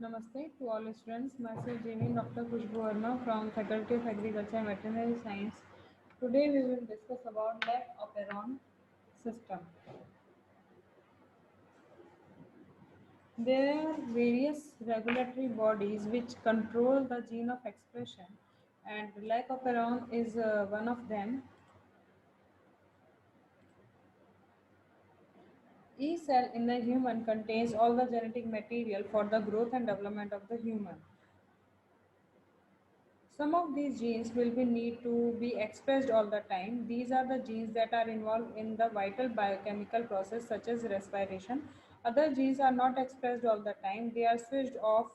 Namaste to all students. Myself Jimmy, Dr. Khushbu Verma from Faculty of Agriculture and Veterinary Science. Today we will discuss about leg operon system. There are various regulatory bodies which control the gene of expression, and leg operon is one of them. Each cell in the human contains all the genetic material for the growth and development of the human. Some of these genes will be need to be expressed all the time. These are the genes that are involved in the vital biochemical process such as respiration. Other genes are not expressed all the time. They are switched off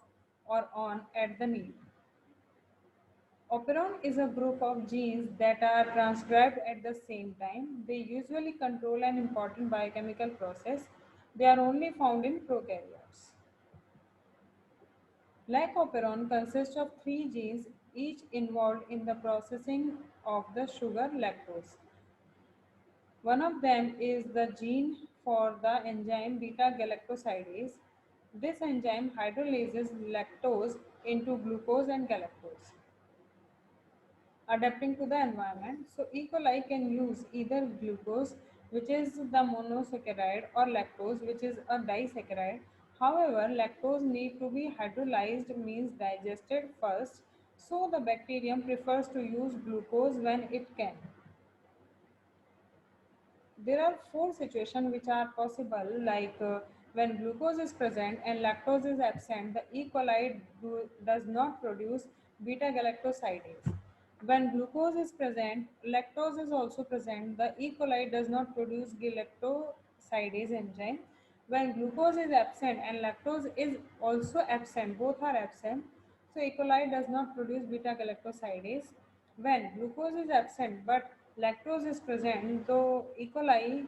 or on at the need. Operon is a group of genes that are transcribed at the same time. They usually control an important biochemical process. They are only found in prokaryotes. Lycopyrrone consists of three genes, each involved in the processing of the sugar lactose. One of them is the gene for the enzyme beta-galactosidase. This enzyme hydrolyzes lactose into glucose and galactose, adapting to the environment. So E. coli can use either glucose, which is the monosaccharide, or lactose, which is a disaccharide. However, lactose need to be hydrolyzed, means digested first, so the bacterium prefers to use glucose when it can. There are four situations which are possible, like when glucose is present and lactose is absent, the E. coli does not produce beta-galactosidase. When glucose is present, lactose is also present, the E. coli does not produce galactosidase enzyme. When glucose is absent and lactose is also absent, both are absent, so E. coli does not produce beta-galactosidase. When glucose is absent but lactose is present, though E. coli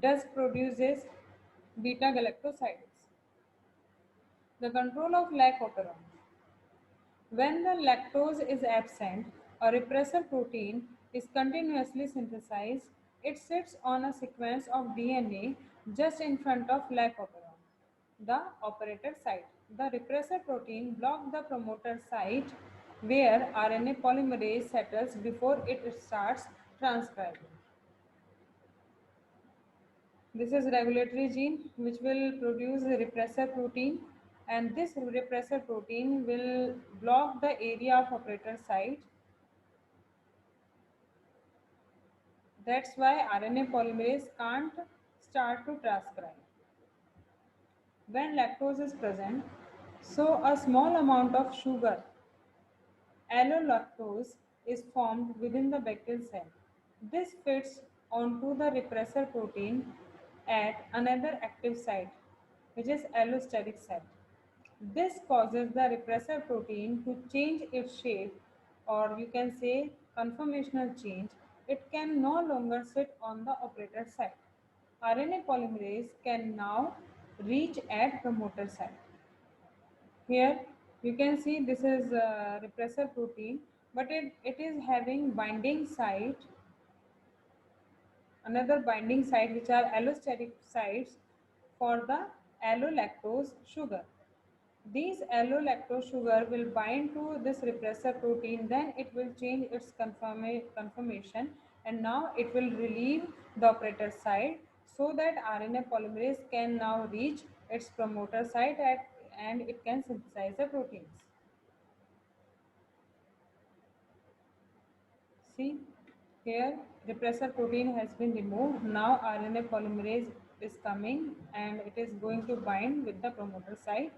does produces beta-galactosidase. The control of lac operon. When the lactose is absent, a repressor protein is continuously synthesized. It sits on a sequence of DNA just in front of lac operon, the operator site. The repressor protein blocks the promoter site where RNA polymerase settles before it starts transcribing. This is regulatory gene which will produce a repressor protein, and this repressor protein will block the area of operator site. That's why RNA polymerase can't start to transcribe. When lactose is present, so a small amount of sugar, allolactose, is formed within the bacterial cell. This fits onto the repressor protein at another active site, which is allosteric site. This causes the repressor protein to change its shape, or you can say conformational change. It can no longer sit on the operator site. RNA polymerase can now reach at promoter site. Here you can see this is a repressor protein, but it is having binding site, another binding site, which are allosteric sites for the allolactose sugar. These allolactose sugar will bind to this repressor protein, then it will change its conformation, and now it will relieve the operator site so that RNA polymerase can now reach its promoter site and it can synthesize the proteins. See, here repressor protein has been removed. Now RNA polymerase is coming and it is going to bind with the promoter site.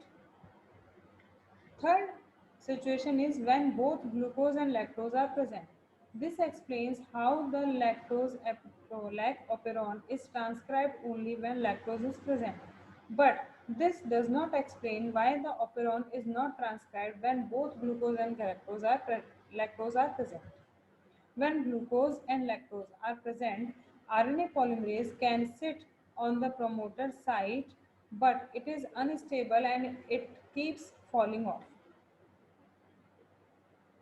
Third situation is when both glucose and lactose are present. This explains how the lac operon is transcribed only when lactose is present. But this does not explain why the operon is not transcribed when both glucose and lactose are present. When glucose and lactose are present, RNA polymerase can sit on the promoter site, but it is unstable and it keeps falling off.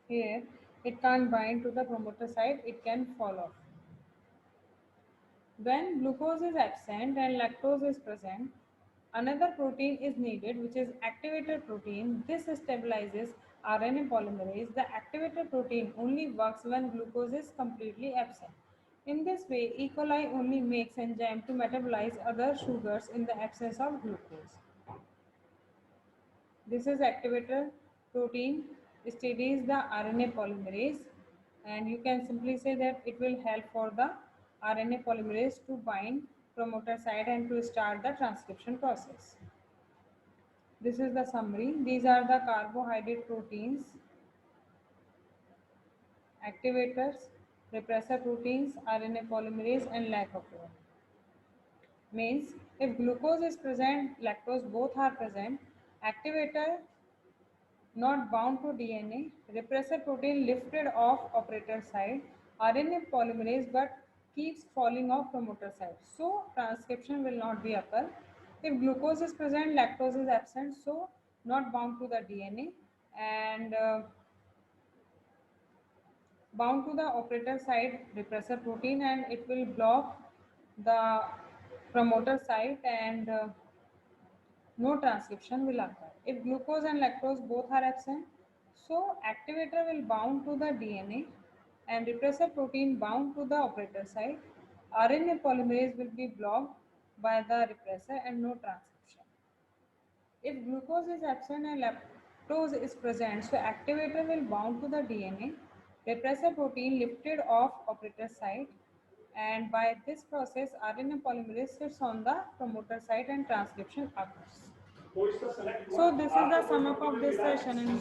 Here, it can't bind to the promoter site, it can fall off. When glucose is absent and lactose is present, Another protein is needed, which is activator protein. This stabilizes RNA polymerase. The activator protein only works when glucose is completely absent. In this way, E. coli only makes enzyme to metabolize other sugars in the absence of glucose. This is activator protein, steadies the RNA polymerase, and you can simply say that it will help for the RNA polymerase to bind promoter site and to start the transcription process. This is the summary. These are the carbohydrate proteins, activators, repressor proteins, RNA polymerase, and lac of one. Means if glucose is present, lactose both are present. Activator not bound to DNA, repressor protein lifted off operator side, RNA polymerase but keeps falling off promoter side. So transcription will not be occur. If glucose is present, lactose is absent, so not bound to the DNA and bound to the operator side repressor protein, and it will block the promoter site and no transcription will occur. If glucose and lactose both are absent, so activator will bound to the DNA and repressor protein bound to the operator site. RNA polymerase will be blocked by the repressor and no transcription. If glucose is absent and lactose is present, so activator will bound to the DNA, repressor protein lifted off operator site, and by this process RNA polymerase sits on the promoter site and transcription occurs. So this is the sum up of this session.